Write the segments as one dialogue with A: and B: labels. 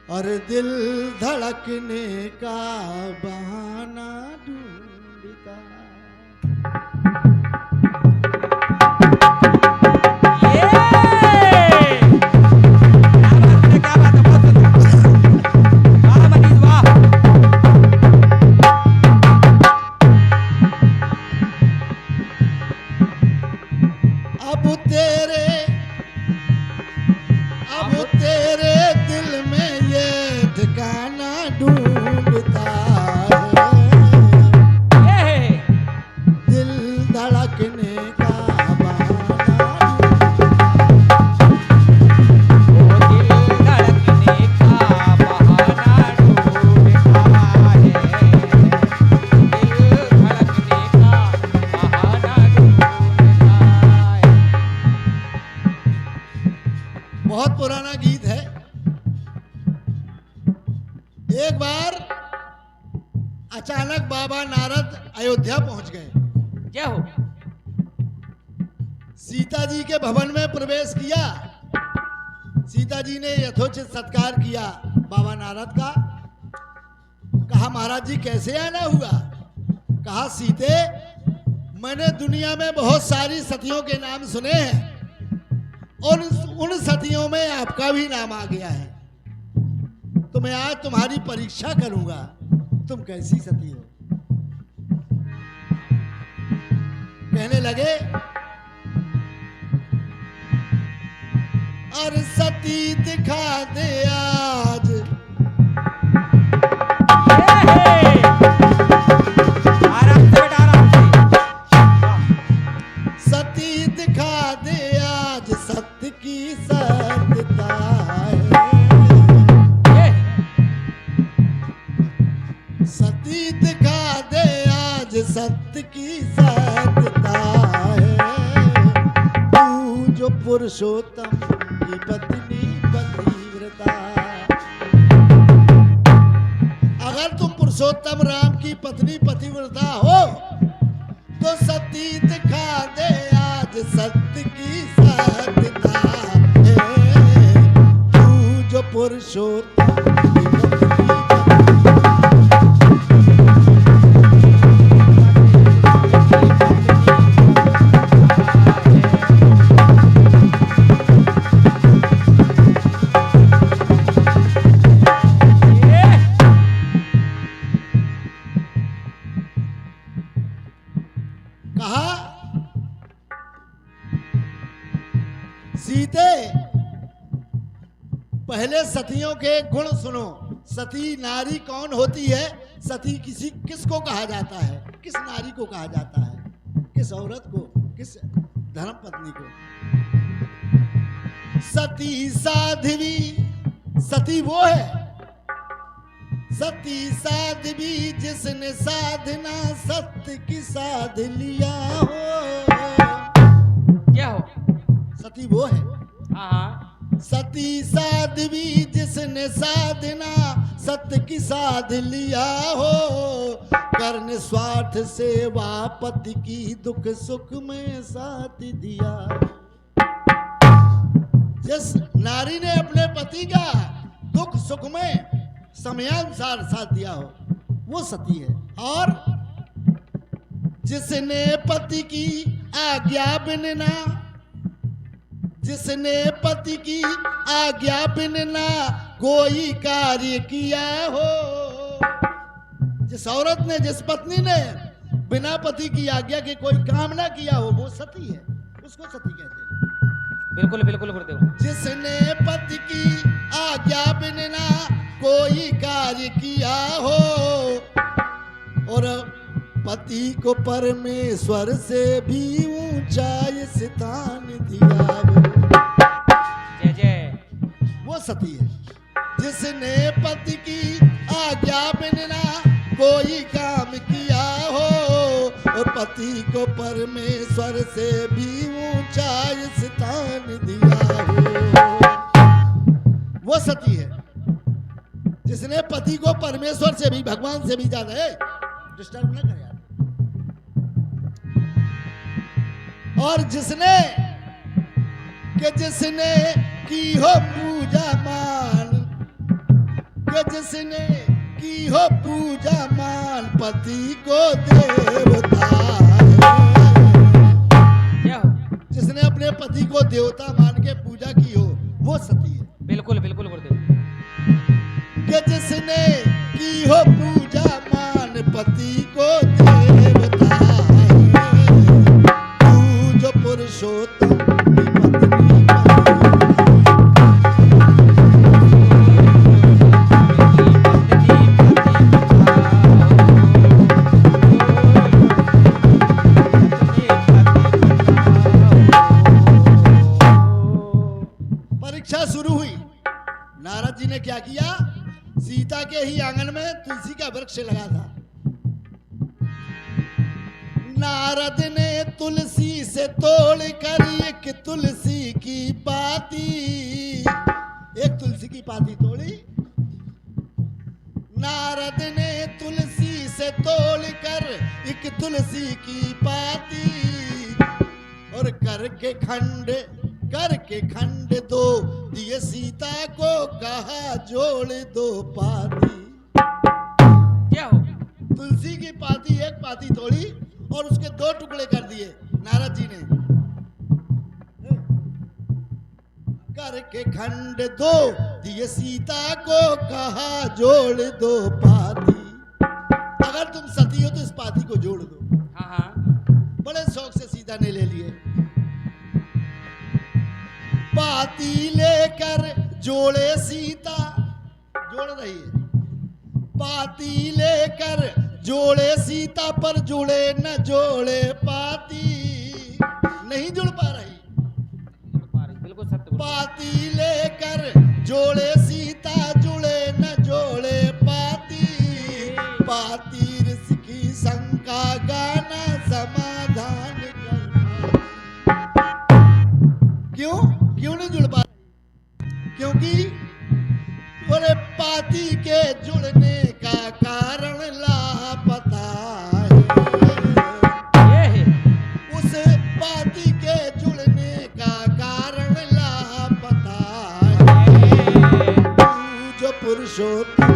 A: और दिल धड़कने का बहाना ढूंढता। अब तेरे दिल में ये ठिकाना ढूंढता है, दिल धड़कने का बहुत पुराना गीत है। एक बार अचानक बाबा नारद अयोध्या पहुंच गए।
B: क्या हो?
A: सीता जी के भवन में प्रवेश किया। सीता जी ने यथोचित सत्कार किया बाबा नारद का। कहा महाराज जी कैसे आना हुआ? कहा सीते, मैंने दुनिया में बहुत सारी सतियों के नाम सुने हैं और उन सतियों में आपका भी नाम आ गया है, तो मैं आज तुम्हारी परीक्षा करूंगा, तुम कैसी सती हो। कहने लगे, और सती दिखा दे आज,
B: आराम से बेटा, आराम से।
A: सती दिखा दे आज सत्य की सत्यता है। सती दिखा दे आज सत्य की सत्यता है। तू जो पुरुषोत्तम की पत्नी पतिव्रता, अगर तुम पुरुषोत्तम राम की पत्नी पतिव्रता हो तो सती दिखा दे आज सत्य की सत्यता है। तू जो पुरुषोत्तम की पत्नी सीते, पहले सतियों के गुण सुनो। सती नारी कौन होती है? सती किसको कहा जाता है? किस नारी को कहा जाता है? किस औरत को? किस धर्म पत्नी को? सती साध्वी, सती वो है सती साध्वी जिसने साधना सत्य की साध लिया हो।
B: क्या हो?
A: सती वो है,
B: हाँ,
A: सती साध्वी जिसने साधना सत्य की साध लिया हो। करने स्वार्थ सेवा पति की दुख सुख में साथ दिया। जिस नारी ने अपने पति का दुख सुख में समयानुसार साथ दिया हो वो सती है। और जिसने पति की आज्ञा बिना, जिसने पति की आज्ञा बिना कोई कार्य किया हो। जिस औरत ने, जिस पत्नी ने बिना पति की आज्ञा के कोई काम ना किया हो वो सती है, उसको सती कहते हैं।
B: बिल्कुल बिल्कुल गुरुदेव।
A: जिसने पति की आज्ञा बिना कोई कार्य किया हो और पति को परमेश्वर से भी ऊंचा स्थान दिया
B: जय जय।
A: वो सती है जिसने पति की आज्ञा बिना कोई काम किया हो और पति को परमेश्वर से भी ऊंचा स्थान दिया हो। वो सती है जिसने पति को परमेश्वर से भी, भगवान से भी ज्यादा है, डिस्टर्ब ना करे यार। और जिसने की हो पूजा मान, कि जिसने की हो पूजा मान पति को देवता, जिसने अपने पति को देवता मान के पूजा की हो वो सती है।
B: बिल्कुल बिल्कुल गुरुदेव।
A: कि जिसने की हो पूजा मान पति को देवता, तू जो पुरुषोत्तम की पत्नी परीक्षा शुरू हुई। नारद जी ने क्या किया, सीता के ही आंगन में तुलसी का वृक्ष लगा था। नारद ने तुलसी से तोड़ कर एक तुलसी की पाती, एक तुलसी की पाती तोड़ी। नारद ने तुलसी से तोड़ कर एक तुलसी की पाती और करके खंड दो दिए सीता को, कहा जोड़ दो पाती।
B: क्या हो?
A: तुलसी की पाती, एक पाती तोड़ी और उसके दो टुकड़े कर दिए नारद जी ने। करके खंड दो दिए सीता को, कहा जोड़ दो पाती। अगर तुम सती हो तो इस पाती को जोड़ दो।
B: हाँ हाँ।
A: बड़े शौक से सीता ने ले लिए। पाती लेकर जोड़े सीता, जोड़ रही है। पाती लेकर जोड़े सीता पर जुड़े न जोड़े पाती, नहीं जुड़ पा रही।
B: बिल्कुल सत्य।
A: पाती लेकर जोड़े सीता जुड़े न जोड़े पाती, पाती ऋषि की शंका गाना समाधान कर। क्यों नहीं जुड़ पा रही? क्योंकि बोले पाती के जुड़ने का कारण लापता है। उस पाती के जुड़ने का कारण लापता है। तू जो पुरुषोत्तम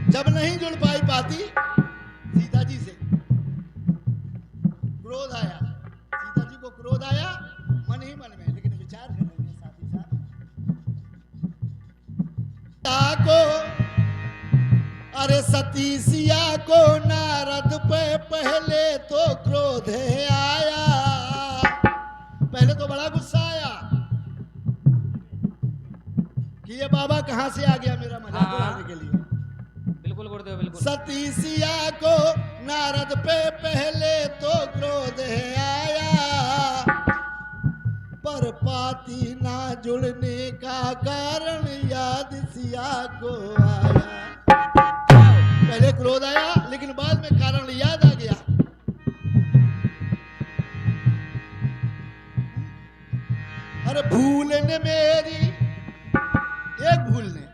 A: जब नहीं जुड़ पाई पाती सीता जी से, क्रोध आया। सीता जी को क्रोध आया मन ही मन में, लेकिन विचार कर रहे हैं साथ ही साथ को। अरे सती सिया को नारद पे पहले तो क्रोध आया, पहले तो बड़ा गुस्सा आया कि ये बाबा कहां से आ गया मेरा मजाक उड़ाने के लिए।
B: बिल्कुल गुरुदेव बिल्कुल।
A: सती सिया को नारद पे पहले तो क्रोध आया, पर पाती ना जुड़ने का कारण याद सिया को आया। पहले क्रोध आया लेकिन बाद में कारण याद आ गया। अरे भूल ने मेरी, एक भूल ने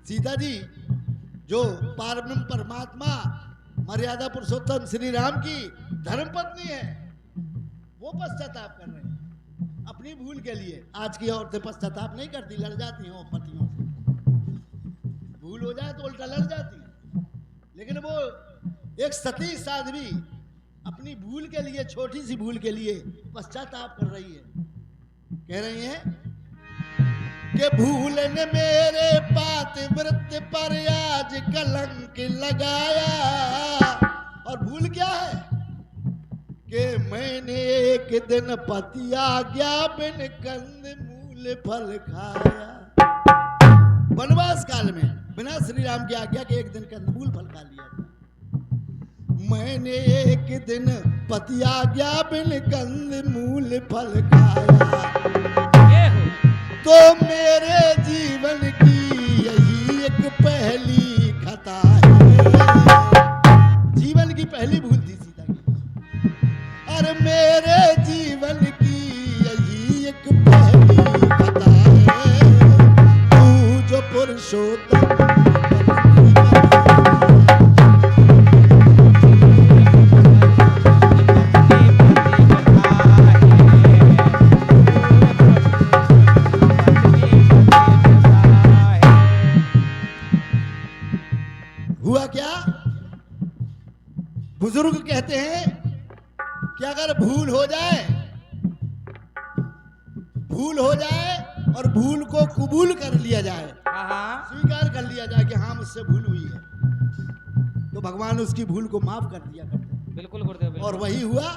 A: सीता जी जो पारब्रह्म परमात्मा मर्यादा पुरुषोत्तम श्री राम की धर्म पत्नी है, वो पश्चाताप कर रहे हैं अपनी भूल के लिए। आज की औरतें पश्चाताप नहीं करती, लड़ जाती हैं पतियों से। भूल हो जाए तो उल्टा लड़ जाती है, लेकिन वो एक सती साध्वी अपनी भूल के लिए, छोटी सी भूल के लिए पश्चाताप कर रही है। कह रही है कि भूल ने मेरे पात वृत्त पर आज आज कलंक लगाया। और भूल क्या है कि मैंने एक दिन पति आज्ञा बिन कंद मूल फल खाया। वनवास काल में बिना श्री राम की आज्ञा के एक दिन कंदमूल फल खा लिया था। मैंने एक दिन पति आज्ञा बिन कंद मूल फल खाया।
B: ये हो
A: तो मेरे जीवन की यही एक पहली खता है। जीवन की पहली भूल थी सीता की। और मेरे जीवन की यही एक पहली खता है। तू जो पुरुषोत्तम हुआ क्या? बुजुर्ग कहते हैं कि अगर भूल हो जाए और भूल को कबूल कर लिया जाए,
B: हाँ
A: स्वीकार कर लिया जाए कि हाँ मुझसे भूल हुई है, तो भगवान उसकी भूल को माफ कर दिया करते हैं।
B: बिल्कुल गुरुदेव बिल्कुल।
A: और वही हुआ।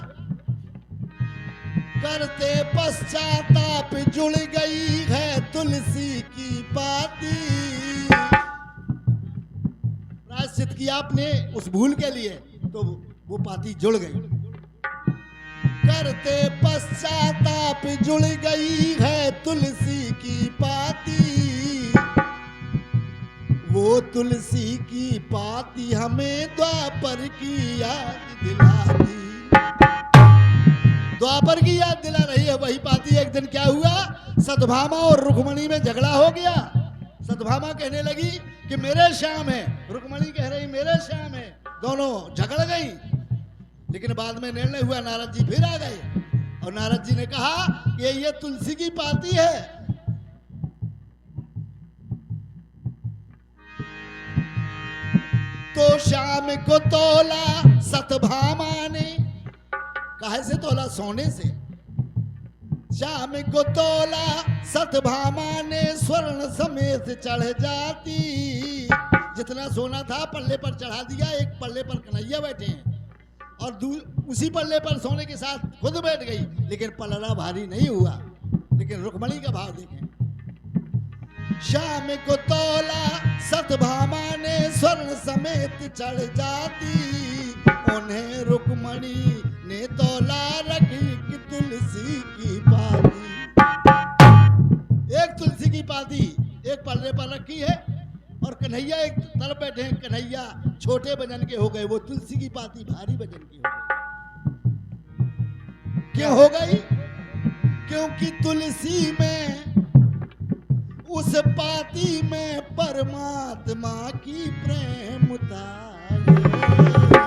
A: करते पश्चाताप जुड़ गई है तुलसी की पाती। प्रायश्चित किया आपने उस भूल के लिए तो वो पाती जुड़ गई। करते पश्चाताप जुड़ गई है तुलसी की पाती। वो तुलसी की पाती हमें द्वापर की याद दिलाती। द्वापर की याद दिला रही है वही पाती। एक दिन क्या हुआ, सतभामा और रुक्मणी में झगड़ा हो गया। सतभामा कहने लगी कि मेरे श्याम है, रुक्मणी कह रही मेरे श्याम है। दोनों झगड़ गई, लेकिन बाद में निर्णय हुआ, नारद जी फिर आ गए और नारद जी ने कहा कि ये तुलसी की पाती है। तो श्याम को तोला सतभामा ने। काहे से तोला? सोने से। श्याम को तोला सतभामा ने, स्वर्ण समेत चढ़ जाती। जितना सोना था पल्ले पर चढ़ा दिया। एक पल्ले पर कन्हैया बैठे हैं और उसी पल्ले पर सोने के साथ खुद बैठ गई, लेकिन पलड़ा भारी नहीं हुआ। लेकिन रुक्मणी का भाव देखें। श्याम को तोला सतभामा ने, स्वर्ण समेत चढ़ जाती। उन्हें रुक्मणी ने तोला रखी कि तुलसी की पाती। एक तुलसी की पाती एक पल्ले पर रखी है और कन्हैया एक तरफ बैठे हैं। कन्हैया छोटे वजन के हो गए, वो तुलसी की पाती भारी वजन की हो गई। क्यों हो गई? क्योंकि तुलसी में, उस पाती में परमात्मा की प्रेमता है।